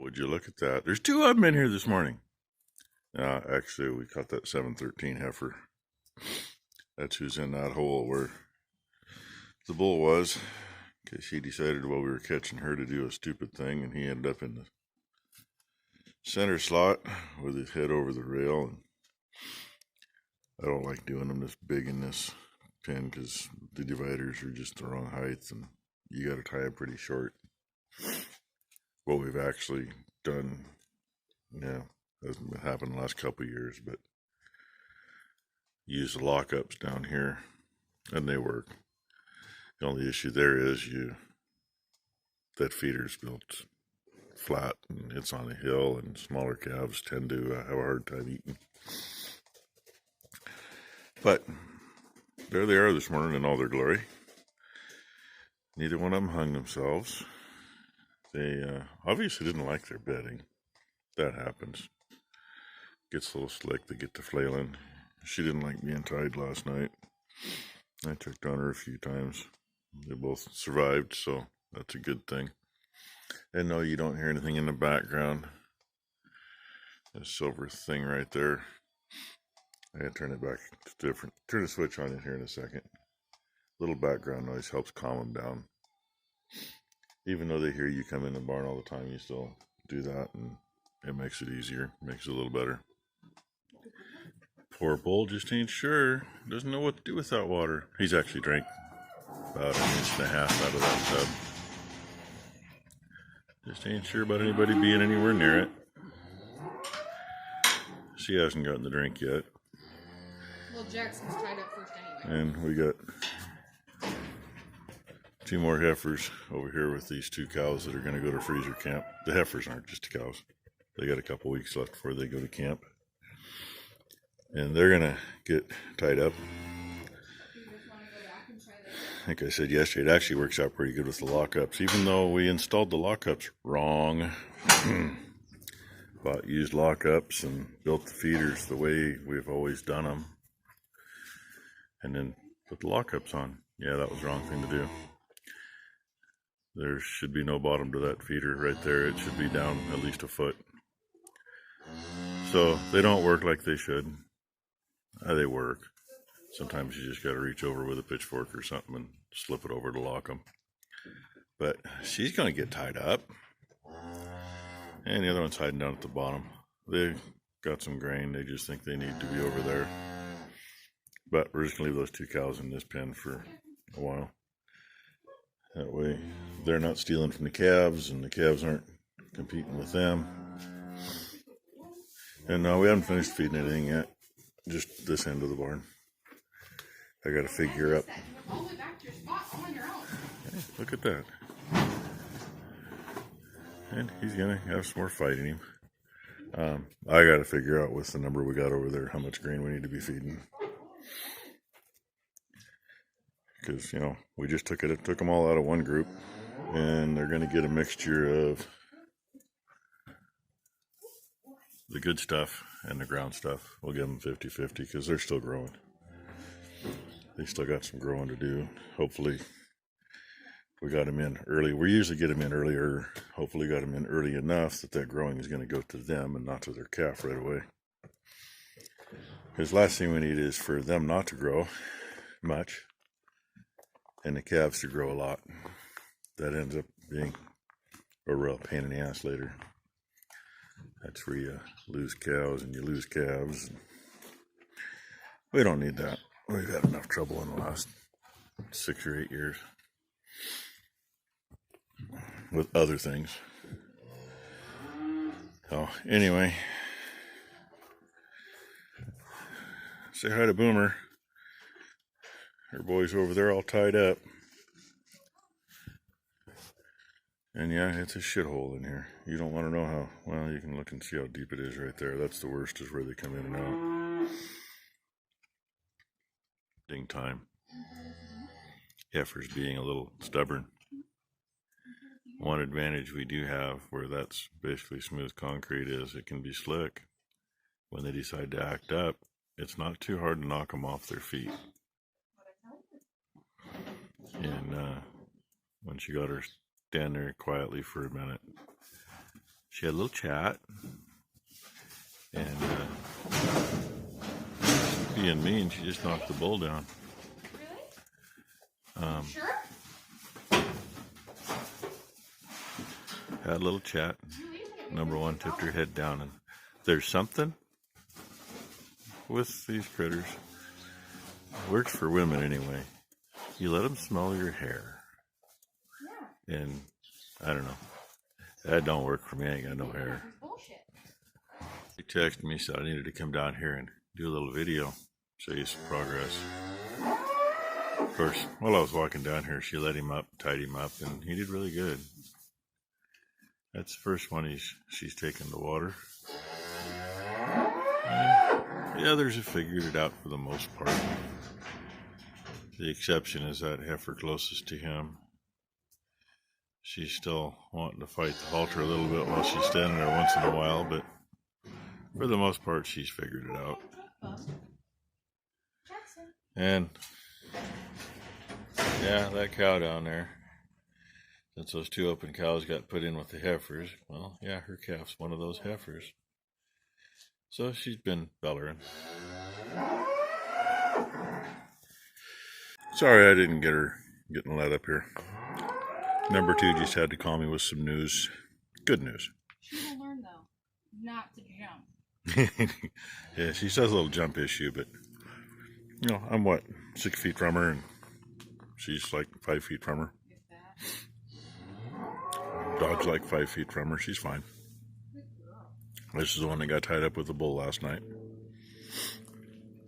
Would you look at that? There's two of them in here this morning. Actually, we caught that 713 heifer. That's who's in that hole where the bull was. Because he decided while we were catching her to do a stupid thing, and he ended up in the center slot with his head over the rail. And I don't like doing them this big in this pen because the dividers are just the wrong height, and you got to tie them pretty short. What we've actually done, hasn't happened the last couple of years, but use the lockups down here, and they work. The only issue there is that feeder's built flat, and it's on a hill, and smaller calves tend to have a hard time eating. But there they are this morning in all their glory. Neither one of them hung themselves. They obviously didn't like their bedding. That happens. Gets a little slick, they get to flailing. She didn't like being tied last night. I checked on her a few times. They both survived, so that's a good thing. And no, you don't hear anything in the background. A silver thing right there. I gotta turn it back to different. Turn the switch on in here in a second. Little background noise helps calm them down. Even though they hear you come in the barn all the time, you still do that, and it makes it easier, makes it a little better. Poor bull just ain't sure. Doesn't know what to do with that water. He's actually drank about 1.5 inches out of that tub. Just ain't sure about anybody being anywhere near it. She hasn't gotten the drink yet. Well, Jackson's tied up first anyway. And we got 2 more heifers over here with these 2 cows that are going to go to freezer camp. The heifers aren't just the cows. They got a couple weeks left before they go to camp. And they're going to get tied up. Like I said yesterday, it actually works out pretty good with the lockups. Even though we installed the lockups wrong. Bought used lockups and built the feeders the way we've always done them. And then put the lockups on. Yeah, that was the wrong thing to do. There should be no bottom to that feeder right there. It should be down at least a foot. So they don't work like they should. They work. Sometimes you just got to reach over with a pitchfork or something and slip it over to lock them. But she's going to get tied up. And the other one's hiding down at the bottom. They got some grain. They just think they need to be over there. But we're just going to leave those 2 cows in this pen for a while. That way they're not stealing from the calves and the calves aren't competing with them. And no, we haven't finished feeding anything yet. Just this end of the barn. I got to figure up. Hey, look at that. And he's going to have some more fight in him. I got to figure out with the number we got over there how much grain we need to be feeding. Because, we just took them all out of one group. And they're going to get a mixture of the good stuff and the ground stuff. We'll give them 50-50 because they're still growing. They still got some growing to do. Hopefully, we got them in early. We usually get them in earlier. Hopefully, got them in early enough that growing is going to go to them and not to their calf right away. Because last thing we need is for them not to grow much and the calves to grow a lot. That ends up being a real pain in the ass later. That's where you lose cows and you lose calves. We don't need that. We've had enough trouble in the last 6 or 8 years with other things. So anyway, say hi to Boomer. Her boys over there all tied up. And yeah, it's a shithole in here. You don't want to know how. Well, you can look and see how deep it is right there. That's the worst, is where they come in and out. Ding time. Heifers being a little stubborn. One advantage we do have where that's basically smooth concrete is it can be slick. When they decide to act up, it's not too hard to knock them off their feet. And once you got her stand there quietly for a minute, She had a little chat, and being mean, she just knocked the bowl down. Really? Sure? Had a little chat. Number one tipped her head down, and there's something with these critters. Works for women anyway. You let them smell your hair. Yeah. And I don't know. That don't work for me. I ain't got no hair. Bullshit. She texted me, said I needed to come down here and do a little video, show you some progress. Of course, while I was walking down here, she let him up, tied him up, and he did really good. That's the first one she's taken to water. And the others have figured it out for the most part. The exception is that heifer closest to him. She's still wanting to fight the halter a little bit while she's standing there once in a while, but for the most part, she's figured it out. And yeah, that cow down there, since those two open cows got put in with the heifers, well, yeah, her calf's one of those heifers. So she's been bellering. Sorry I didn't get her getting let up here. Number two just had to call me with some news. Good news. She will learn, though, not to jump. Yeah, she says a little jump issue, but, you know, I'm what, 6 feet from her, and she's like 5 feet from her. Dog's like 5 feet from her. She's fine. This is the one that got tied up with the bull last night.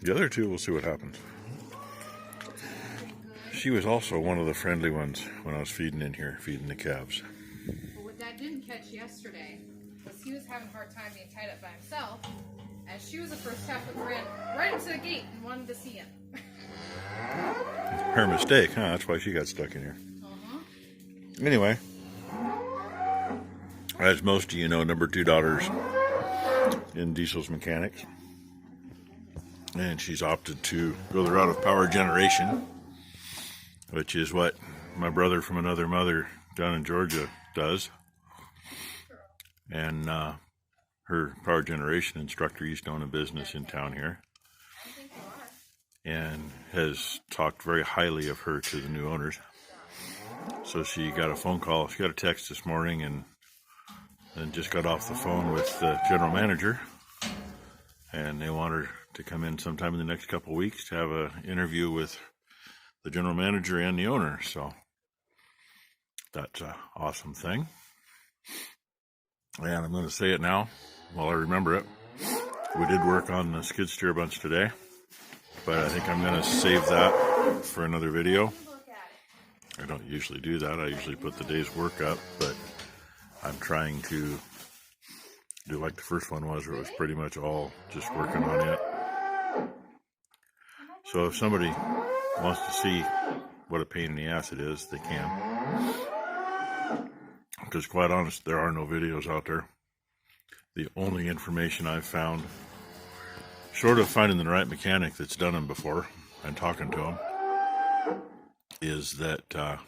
The other two, we'll see what happens. She was also one of the friendly ones when I was feeding in here, feeding the calves. Well, what Dad didn't catch yesterday was he was having a hard time being tied up by himself, and she was the first calf that ran right into the gate and wanted to see him. Her mistake, huh? That's why she got stuck in here. Anyway, as most of you know, number two daughter's in Diesel's mechanics, and she's opted to go the route of power generation, which is what my brother from another mother down in Georgia does. And her power generation instructor used to own a business in town here, and has talked very highly of her to the new owners. So she got a phone call, she got a text this morning, and just got off the phone with the general manager, and they want her to come in sometime in the next couple of weeks to have an interview with the general manager and the owner. So that's an awesome thing. And I'm going to say it now while I remember it. We did work on the skid steer bunch today, but I think I'm going to save that for another video. I don't usually do that. I usually put the day's work up, but I'm trying to do like the first one was, where it was pretty much all just working on it. So if somebody wants to see what a pain in the ass it is, they can. Because quite honest, there are no videos out there. The only information I've found, short of finding the right mechanic that's done them before and talking to them, is that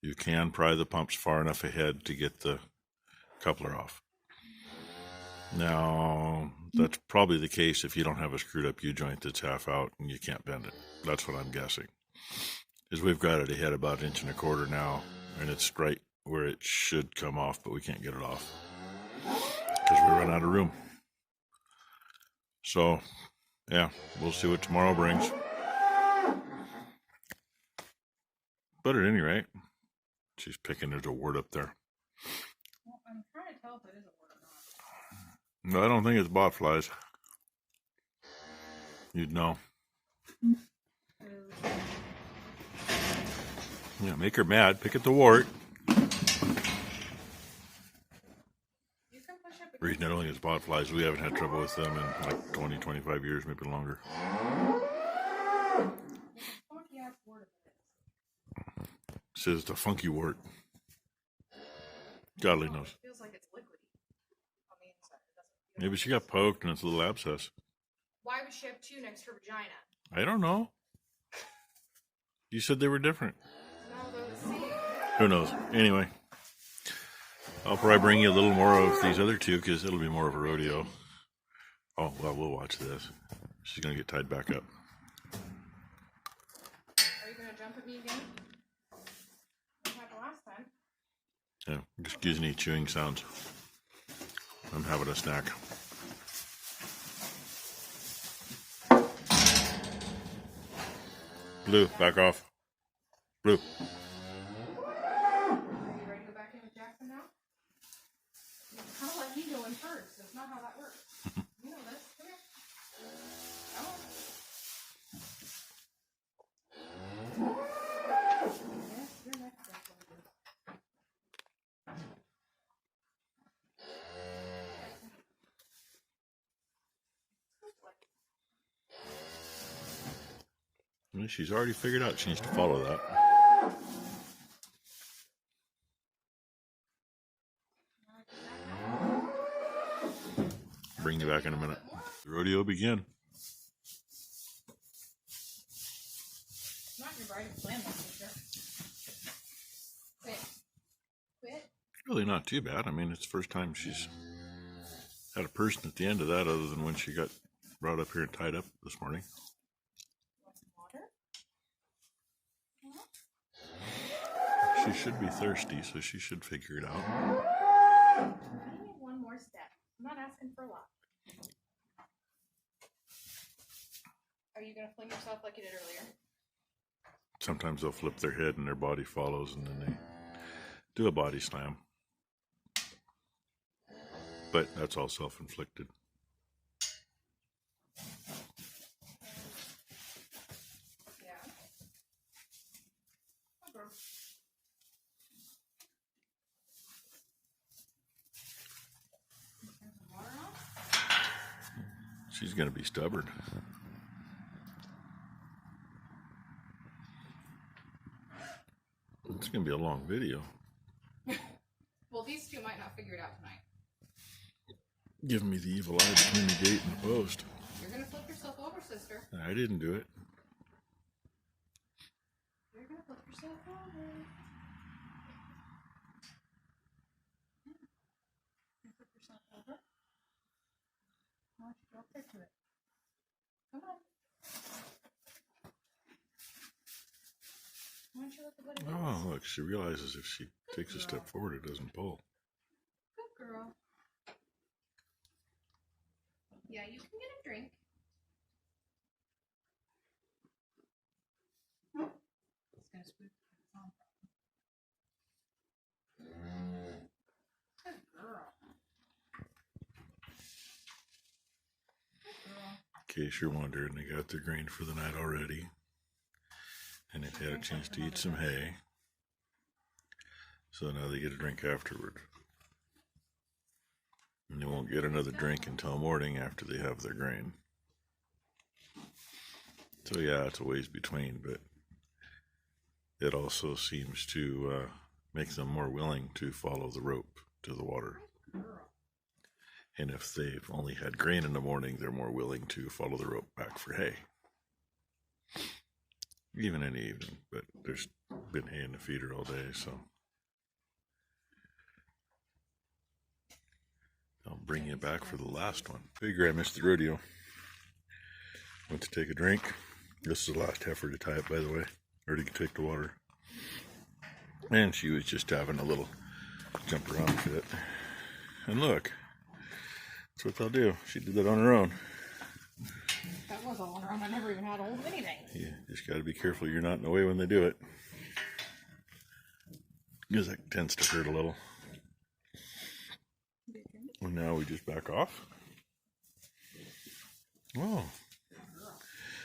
you can pry the pumps far enough ahead to get the coupler off. Now, that's probably the case if you don't have a screwed up U-joint that's half out and you can't bend it. That's what I'm guessing. Is we've got it ahead about 1.25 inches now, and it's right where it should come off, but we can't get it off because we run out of room. So, yeah, we'll see what tomorrow brings. But at any rate, she's picking, there's a word up there. Well, I'm trying to tell if it is a word or not. No, I don't think it's bot flies. You'd know. Yeah, make her mad. Pick at the wart. The reason I don't think it's bot flies, we haven't had trouble with them in like 20, 25 years, maybe longer. Says it's a funky wart. God only knows. Feels like it's liquidy on the inside. Maybe she got poked and it's a little abscess. Why would she have two next to her vagina? I don't know. You said they were different. No, they're the same. Who knows? Anyway, I'll probably bring you a little more of these other two because it'll be more of a rodeo. Oh, well, we'll watch this. She's going to get tied back up. Are you going to jump at me again? What happened last time? Yeah, excuse any chewing sounds. I'm having a snack. Blue, back off. Blue. Are you ready to go back in with Jackson now? I'll let me go in first. That's not how that works. You know this. Come here. Come on. Yes, you're next. Well, she's already figured out she needs to follow that. Bring you back in a minute. The rodeo begin. Not your brightest plan, that's for sure. Quit. Quit. Really not too bad. I mean, it's the first time she's had a person at the end of that other than when she got brought up here and tied up this morning. Want some water? She should be thirsty, so she should figure it out. I need one more step. I'm not asking for a lot. Are you going to fling yourself like you did earlier? Sometimes they'll flip their head and their body follows, and then they do a body slam. But that's all self-inflicted. Yeah. Okay. Turn some water on. She's going to be stubborn. It's going to be a long video. Well, these two might not figure it out tonight. Giving me the evil eye between the gate and the post. You're going to flip yourself over, sister. I didn't do it. You're going to flip yourself over. You flip yourself over. Why don't you go up there to it? Come on. Why don't you look at what it is? Oh, look, she realizes if she takes a step forward, it doesn't pull. Good girl. Yeah, you can get a drink. It's gonna spook the phone. Good girl. Good girl. In case you're wondering, they got their grain for the night already. And they've had a chance to eat some hay. So now they get a drink afterward. And they won't get another drink until morning after they have their grain. So yeah, it's a ways between, but it also seems to make them more willing to follow the rope to the water. And if they've only had grain in the morning, they're more willing to follow the rope back for hay. Even in the evening, but there's been hay in the feeder all day, so I'll bring you back for the last one. Figure I missed the rodeo. Went to take a drink. This is the last heifer to tie it, by the way. Already can take the water. And she was just having a little jump around fit. And look, that's what they'll do. She did that on her own. That was all on her own. I never even had to hold anything. You just got to be careful you're not in the way when they do it. Because that tends to hurt a little. And now we just back off. Oh,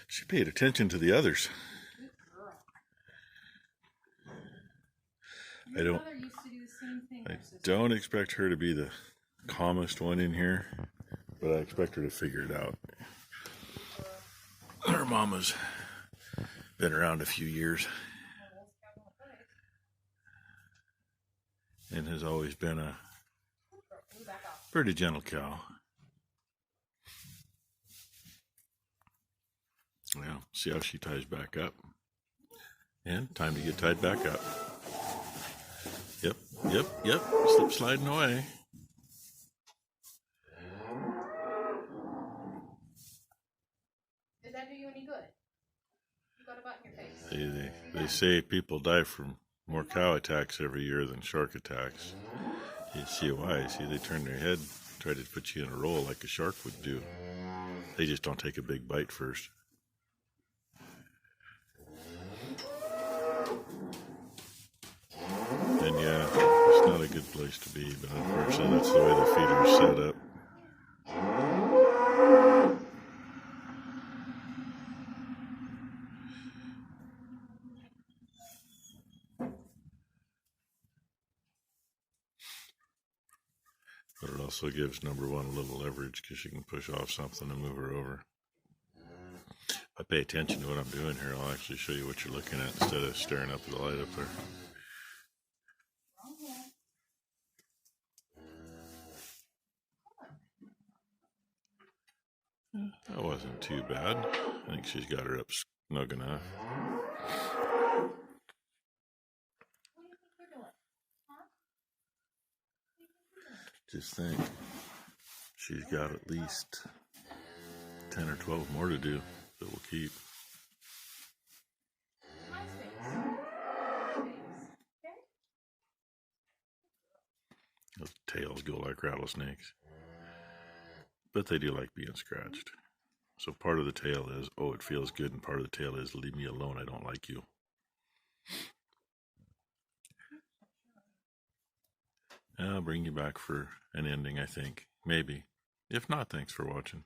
she paid attention to the others. I don't expect her to be the calmest one in here, but I expect her to figure it out. Her mama's been around a few years and has always been a pretty gentle cow. Well, see how she ties back up. And time to get tied back up. Yep, Yep. Slip sliding away. Does that do you any good? You got a button in your face. They say people die from more cow attacks every year than shark attacks. You see why? See, they turn their head, try to put you in a roll like a shark would do. They just don't take a big bite first. And yeah, it's not a good place to be, but unfortunately that's the way the feeder's set up. But it also gives number one a little leverage because you can push off something and move her over. If I pay attention to what I'm doing here, I'll actually show you what you're looking at instead of staring up at the light up there. That wasn't too bad. I think she's got her up snug enough. Just think, she's got at least 10 or 12 more to do that we'll keep. Those tails go like rattlesnakes. But they do like being scratched. So part of the tail is, oh, it feels good, and part of the tail is, leave me alone, I don't like you. I'll bring you back for an ending, I think. Maybe. If not, thanks for watching.